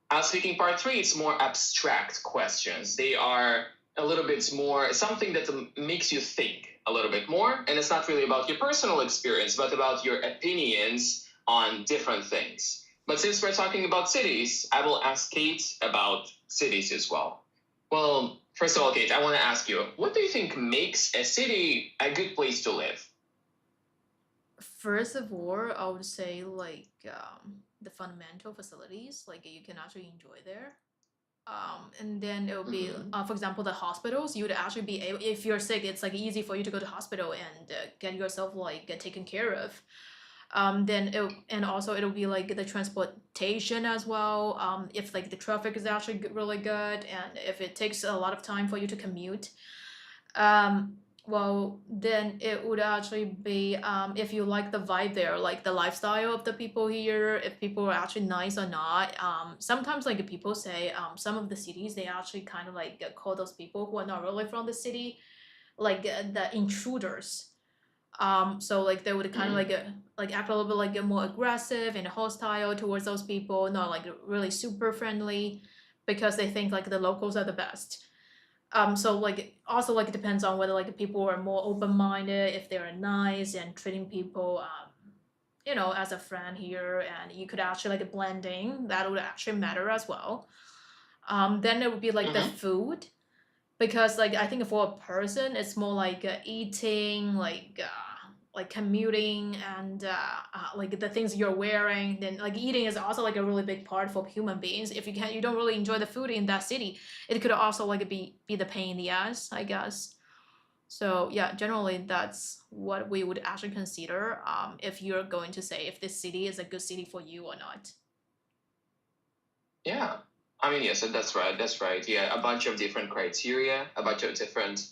IELTS Speaking part 3, it's more abstract questions. They are a little bit more, something that makes you think a little bit more. And it's not really about your personal experience, but about your opinions on different things. But since we're talking about cities, I will ask Kate about cities as well. Well, first of all, Kate, I want to ask you, what do you think makes a city a good place to live? First of all, I would say the fundamental facilities, like you can actually enjoy there. And then it would be, for example, the hospitals. You would actually be able, if you're sick, it's like easy for you to go to hospital and get yourself taken care of. And also it'll be like the transportation as well. If like the traffic is actually really good, and if it takes a lot of time for you to commute, well, then it would actually be, if you like the vibe there, like the lifestyle of the people here, if people are actually nice or not. Sometimes like people say, some of the cities, they actually kind of like call those people who are not really from the city, like the intruders. So like they would kind of like act a little bit like more aggressive and hostile towards those people, not like really super friendly, because they think like the locals are the best. So like also like it depends on whether like people are more open-minded, if they're nice and treating people as a friend here, and you could actually like blending, that would actually matter as well. Then it would be like the food, because like I think for a person it's more like eating, like commuting, and like the things you're wearing. Then like eating is also like a really big part for human beings. If you don't really enjoy the food in that city, it could also like be the pain in the ass, I guess. So yeah, generally that's what we would actually consider, if you're going to say if this city is a good city for you or not. Yeah, I mean, yes, that's right. That's right. Yeah, a bunch of different criteria, a bunch of different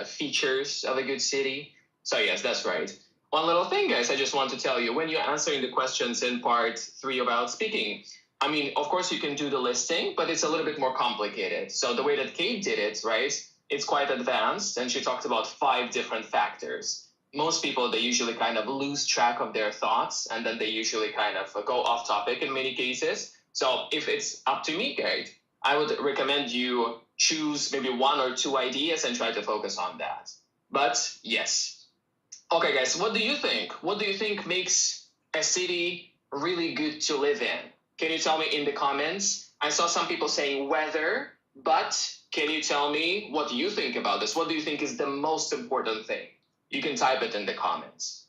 features of a good city. So yes, that's right. One little thing, guys, I just want to tell you, when you're answering the questions in part 3 about speaking, I mean, of course you can do the listing, but it's a little bit more complicated. So the way that Kate did it, right, it's quite advanced, and she talked about 5 different factors. Most people, they usually kind of lose track of their thoughts, and then they usually kind of go off topic in many cases. So if it's up to me, Kate, I would recommend you choose maybe 1 or 2 ideas and try to focus on that. But yes, Okay, guys, what do you think? What do you think makes a city really good to live in? Can you tell me in the comments? I saw some people saying weather, but can you tell me what you think about this? What do you think is the most important thing? You can type it in the comments.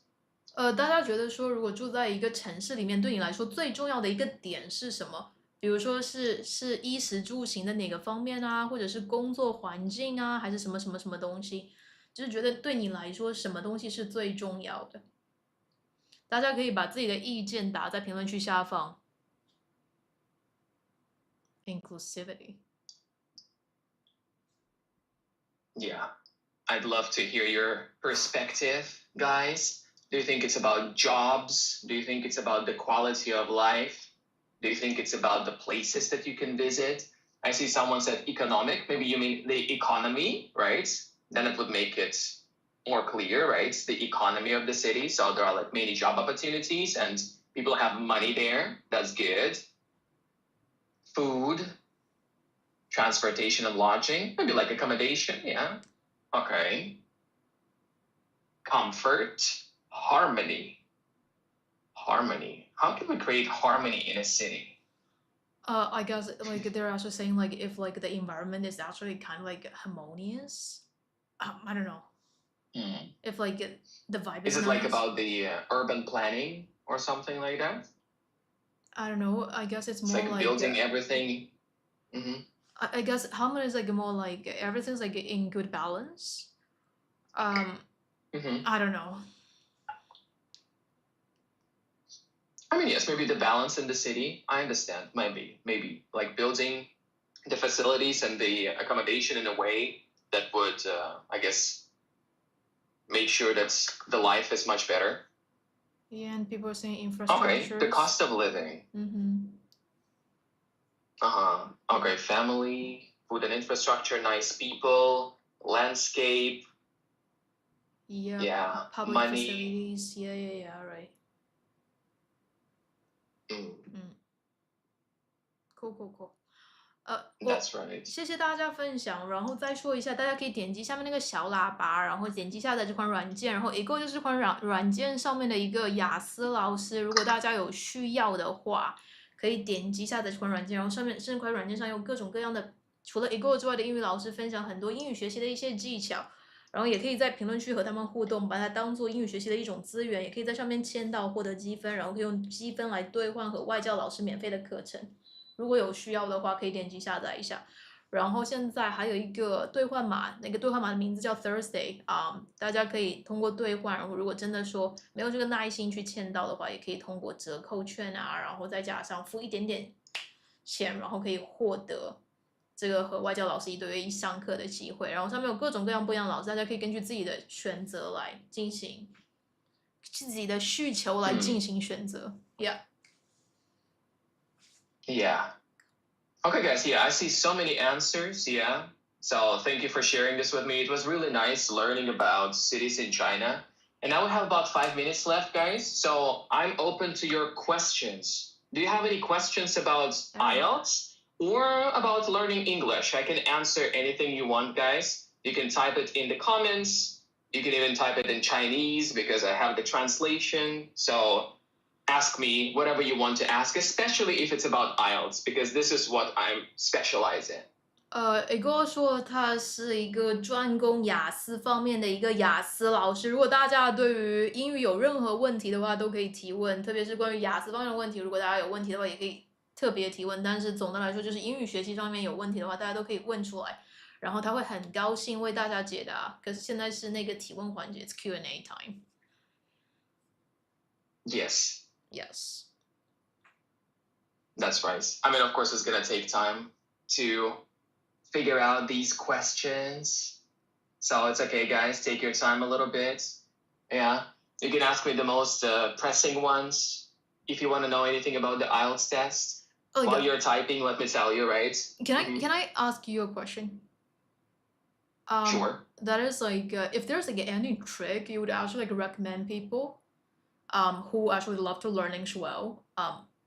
大家觉得说，如果住在一个城市里面，对你来说最重要的一个点是什么？比如说是衣食住行的哪个方面啊，或者是工作环境啊，还是什么什么什么东西？就是觉得对你来说什么东西是最重要的？大家可以把自己的意见打在评论区下方。Inclusivity. Yeah, I'd love to hear your perspective, guys. Do you think it's about jobs? Do you think it's about the quality of life? Do you think it's about the places that you can visit? I see someone said economic. Maybe you mean the economy, right? Then it would make it more clear, right? The economy of the city. So there are like many job opportunities and people have money there. That's good. Food, transportation and lodging, maybe like accommodation, yeah. Okay. Comfort, harmony. Harmony. How can we create harmony in a city? I guess like they're also saying like if like the environment is actually kind of like harmonious. I don't know. If like the vibe is it nice. Like about the urban planning or something like that? I don't know. I guess it's more like building everything. I guess harmony is like more like everything's like in good balance. I don't know. I mean, yes, maybe the balance in the city. I understand. Maybe like building the facilities and the accommodation in a way that would, I guess, make sure that the life is much better. Yeah, and people are saying infrastructure. Okay, the cost of living. Okay, family, food and infrastructure, nice people, landscape. Yeah. Public money. Facilities. Yeah, right. Cool. That's right. 谢谢大家分享，然后再说一下，大家可以点击下面那个小喇叭，然后点击下载这款软件，然后Ego就是这款软件上面的一个雅思老师，如果大家有需要的话，可以点击下载这款软件，然后上面这款软件上有各种各样的，除了Ego之外的英语老师分享很多英语学习的一些技巧，然后也可以在评论区和他们互动，把它当做英语学习的一种资源，也可以在上面签到获得积分，然后可以用积分来兑换和外教老师免费的课程。如果有需要的话，可以点击下载一下。然后现在还有一个兑换码，那个兑换码的名字叫 Thursday 大家可以通过兑换，然后如果真的说没有这个耐心去签到的话，也可以通过折扣券啊，然后再加上付一点点钱，然后可以获得这个和外教老师1对1上课的机会。然后上面有各种各样不一样的老师，大家可以根据自己的选择来进行自己的需求来进行选择。Yeah. Okay, guys. Yeah, I see so many answers. Yeah. So thank you for sharing this with me. It was really nice learning about cities in China. And now we have about 5 minutes left, guys. So I'm open to your questions. Do you have any questions about IELTS or about learning English? I can answer anything you want, guys. You can type it in the comments. You can even type it in Chinese because I have the translation. So ask me whatever you want to ask, especially if it's about IELTS, because this is what I'm specialized in. Ego 说他是一个专攻雅思方面的一个雅思老师。如果大家对于英语有任何问题的话，都可以提问，特别是关于雅思方面的问题。如果大家有问题的话，也可以特别提问。但是总的来说，就是英语学习上面有问题的话，大家都可以问出来，然后他会很高兴为大家解答。可是现在是那个提问环节，it's Q&A time. Yes. That's right. I mean, of course, it's going to take time to figure out these questions. So it's okay, guys. Take your time a little bit. Yeah. You can ask me the most pressing ones. If you want to know anything about the IELTS test, while you're typing, let me tell you, right? Can I ask you a question? Sure. That is like, if there's like any trick you would actually like recommend people who actually love to learn English well,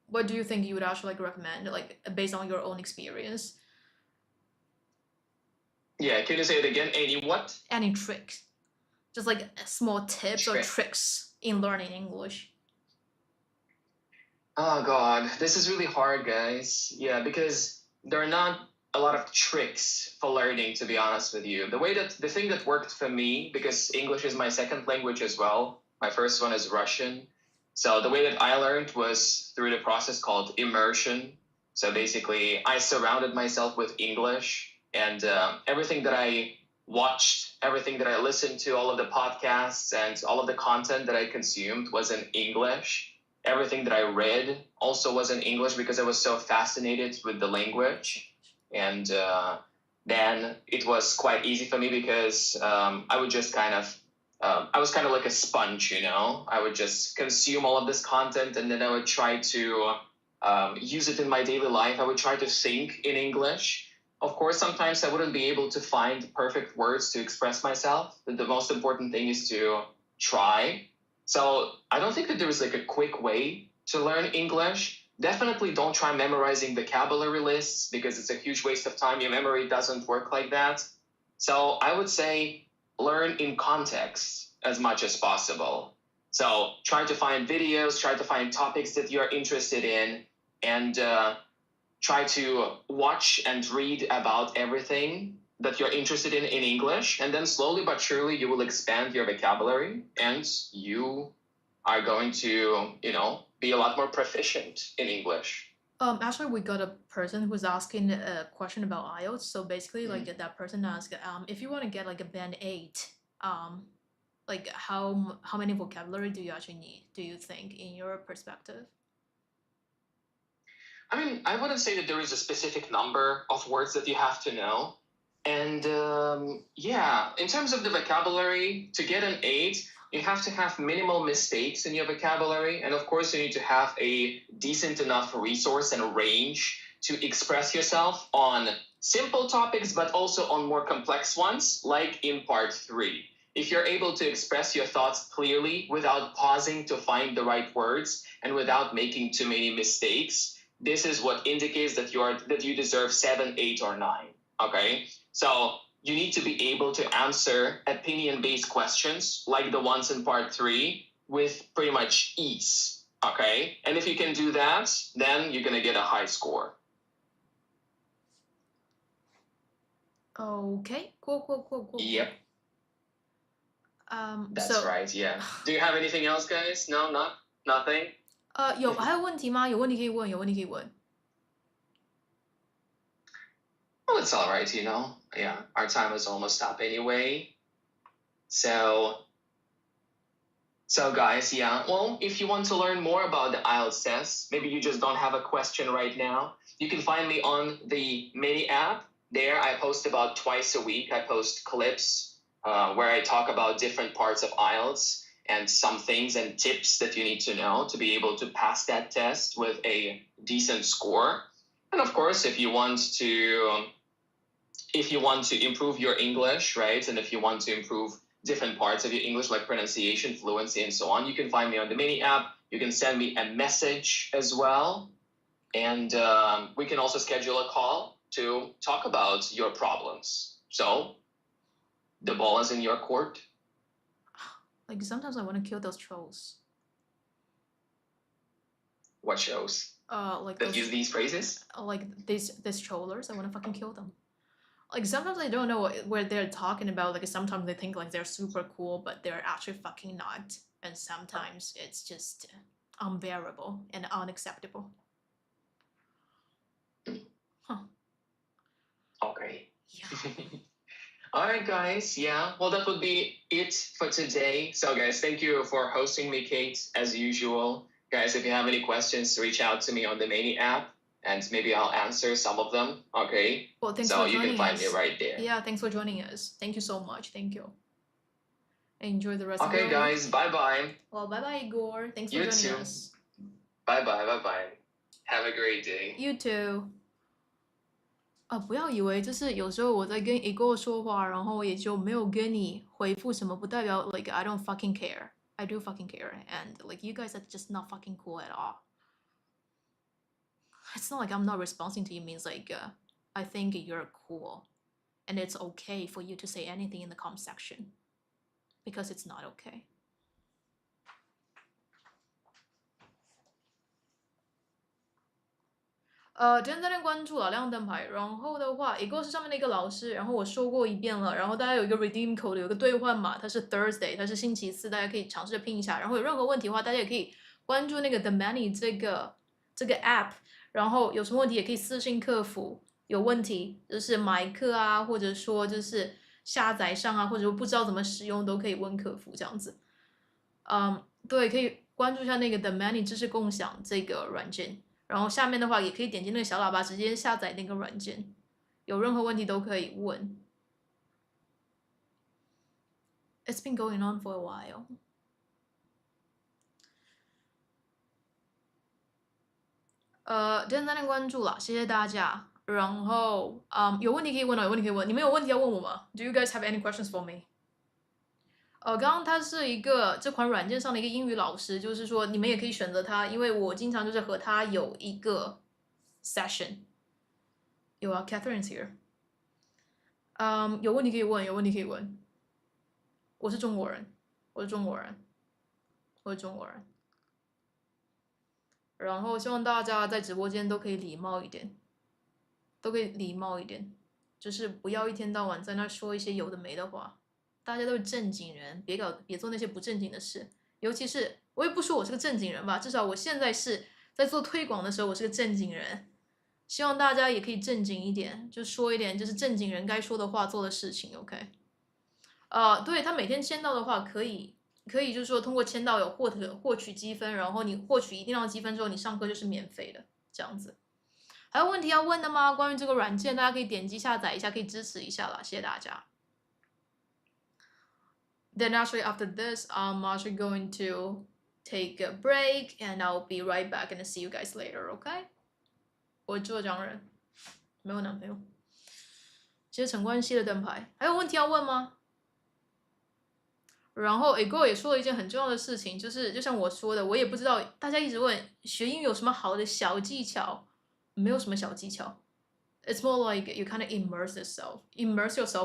what do you think you would actually like recommend, like based on your own experience? Yeah, can you say it again? Any what? Any tricks. Just like small tips or Trick. tricks in learning English. Oh God, this is really hard, guys. Yeah, because there are not a lot of tricks for learning, to be honest with you. The thing that worked for me, because English is my second language as well. My first one is Russian. So the way that I learned was through the process called immersion. So basically, I surrounded myself with English, and everything that I watched, everything that I listened to, all of the podcasts, and all of the content that I consumed was in English. Everything that I read also was in English because I was so fascinated with the language. And then it was quite easy for me because I would just I was kind of like a sponge, you know? I would just consume all of this content and then I would try to use it in my daily life. I would try to think in English. Of course, sometimes I wouldn't be able to find perfect words to express myself. But the most important thing is to try. So I don't think that there is like a quick way to learn English. Definitely don't try memorizing vocabulary lists because it's a huge waste of time. Your memory doesn't work like that. So I would say learn in context as much as possible. So try to find videos, try to find topics that you're interested in, and try to watch and read about everything that you're interested in English, and then slowly but surely you will expand your vocabulary and you are going to, be a lot more proficient in English. Actually, we got a person who's asking a question about IELTS. So basically, like that person asked, if you want to get like a band 8, like how many vocabulary do you actually need? Do you think, in your perspective? I mean, I wouldn't say that there is a specific number of words that you have to know. And yeah, in terms of the vocabulary, to get an 8, you have to have minimal mistakes in your vocabulary. And of course, you need to have a decent enough resource and range to express yourself on simple topics, but also on more complex ones, like in part 3. If you're able to express your thoughts clearly without pausing to find the right words and without making too many mistakes, this is what indicates that you deserve 7, 8, or 9. Okay? So you need to be able to answer opinion-based questions like the ones in part 3 with pretty much ease. Okay? And if you can do that, then you're going to get a high score. Okay, cool. Yep. That's so right, yeah. Do you have anything else, guys? No, nothing? 还有问题吗？有问题可以问。Well, it's all right, Yeah, our time is almost up anyway. So guys, yeah, well, if you want to learn more about the IELTS test, maybe you just don't have a question right now, you can find me on the mini app. There, I post about twice a week. I post clips where I talk about different parts of IELTS and some things and tips that you need to know to be able to pass that test with a decent score. And of course, if you want to improve your English, right, and if you want to improve different parts of your English, like pronunciation, fluency, and so on, you can find me on the mini app. You can send me a message as well. And we can also schedule a call to talk about your problems. So the ball is in your court. Like sometimes I want to kill those trolls. What shows? Like that use these phrases? Like these trollers, I want to fucking kill them. Like sometimes I don't know what they're talking about. Like sometimes they think like they're super cool, but they're actually fucking not. And sometimes it's just unbearable and unacceptable. Huh. Okay. Yeah. All right, guys. Yeah. Well, that would be it for today. So, guys, thank you for hosting me, Kate, as usual. Guys, if you have any questions, reach out to me on the Mani app, and maybe I'll answer some of them. Okay. Well, thanks so for joining us. You can find me right there. Yeah, thanks for joining us. Thank you so much. Thank you. Enjoy the rest of your week. Okay, guys. Bye-bye. Well, bye-bye, Igor. Thanks for joining us. Bye-bye. Have a great day. You too. 不要以为就是有时候我在跟 Igor 说话，然后也就没有跟你回复什么，不代表 like I don't fucking care. I do fucking care, and like you guys are just not fucking cool at all. It's not like I'm not responding to you means like I think you're cool, and it's okay for you to say anything in the comment section. because it's not okay. 今天在练关注了亮灯牌，然后的话，Ego 是上面的一个老师，然后我说过一遍了，然后大家有一个 redeem code， 有一个兑换码，它是 Thursday， 它是星期四，大家可以尝试着拼一下，然后有任何问题的话，大家也可以关注那个 The Money 这个 app， 然后有什么问题也可以私信客服，有问题就是买课啊，或者说就是下载上啊，或者说不知道怎么使用都可以问客服这样子。对，可以关注一下那个 The Money 知识共享这个软件。然后下面的话也可以点击那个小喇叭，直接下载那个软件，有任何问题都可以问。It's been going on for a while. 今天在那关注了，谢谢大家。然后有问题可以问了，有问题可以问。你们有问题要问我吗 ？Do you guys have any questions for me? 刚刚他是一个这款软件上的一个英语老师，就是说你们也可以选择他，因为我经常就是和他有一个 session。有啊 ，Catherine's here。有问题可以问，有问题可以问。我是中国人，我是中国人，我是中国人。然后希望大家在直播间都可以礼貌一点，都可以礼貌一点，就是不要一天到晚在那说一些有的没的话。大家都是正经人，别做那些不正经的事。尤其是我也不说我是个正经人吧，至少我现在是在做推广的时候，我是个正经人。希望大家也可以正经一点，就说一点就是正经人该说的话、做的事情。OK，对他每天签到的话，可以就是说通过签到有获取积分，然后你获取一定量积分之后，你上课就是免费的这样子。还有问题要问的吗？关于这个软件，大家可以点击下载一下，可以支持一下啦，谢谢大家。Then actually after this, I'm actually going to take a break and I'll be right back and see you guys later, okay? 我浙江人，没有男朋友。接陈冠希的灯牌，还有问题要问吗？然后 Ego 也说了一件很重要的事情，就是就像我说的，我也不知道大家一直问学英语有什么好的小技巧，没有什么小技巧。It's more like you kind of immerse yourself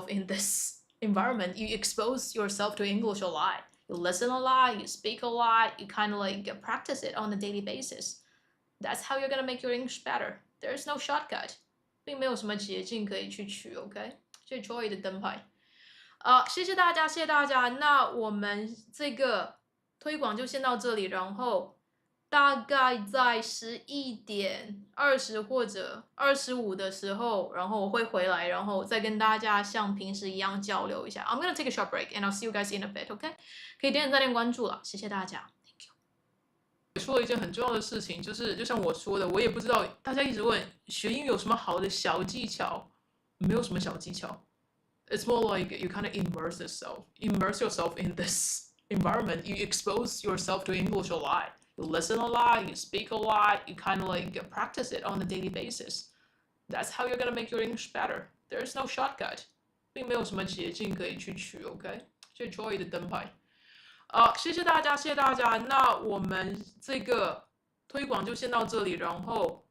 in this environment. You expose yourself to English a lot. You listen a lot, you speak a lot, you kind of like practice it on a daily basis. That's how you're gonna make your English better. There's no shortcut. 并没有什么捷径可以去取 ，OK？ 这 Joy 的灯牌。谢谢大家，谢谢大家。那我们这个推广就先到这里，然后大概在11:20或者25的时候，然后我会回来，然后再跟大家像平时一样交流一下。I'm gonna take a short break and I'll see you guys in a bit, OK？ 可以点赞、点关注了，谢谢大家。Thank you。说了一件很重要的事情，就是就像我说的，我也不知道大家一直问学英语有什么好的小技巧，没有什么小技巧。It's more like you kind of immerse yourself in this environment. You expose yourself to English a lot. You listen a lot, you speak a lot, you kind of like practice it on a daily basis. That's how you're gonna make your English better. There's no shortcut. 并没有什么捷径可以去取 ，OK？ 这 Joy 的灯牌。谢谢大家，谢谢大家。那我们这个推广就先到这里，然后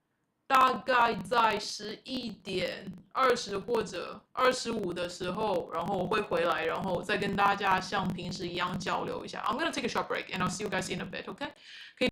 大概在11:20或者25的时候，然后我会回来，然后再跟大家像平时一样交流一下。I'm gonna take a short break and I'll see you guys in a bit, OK？ 可以。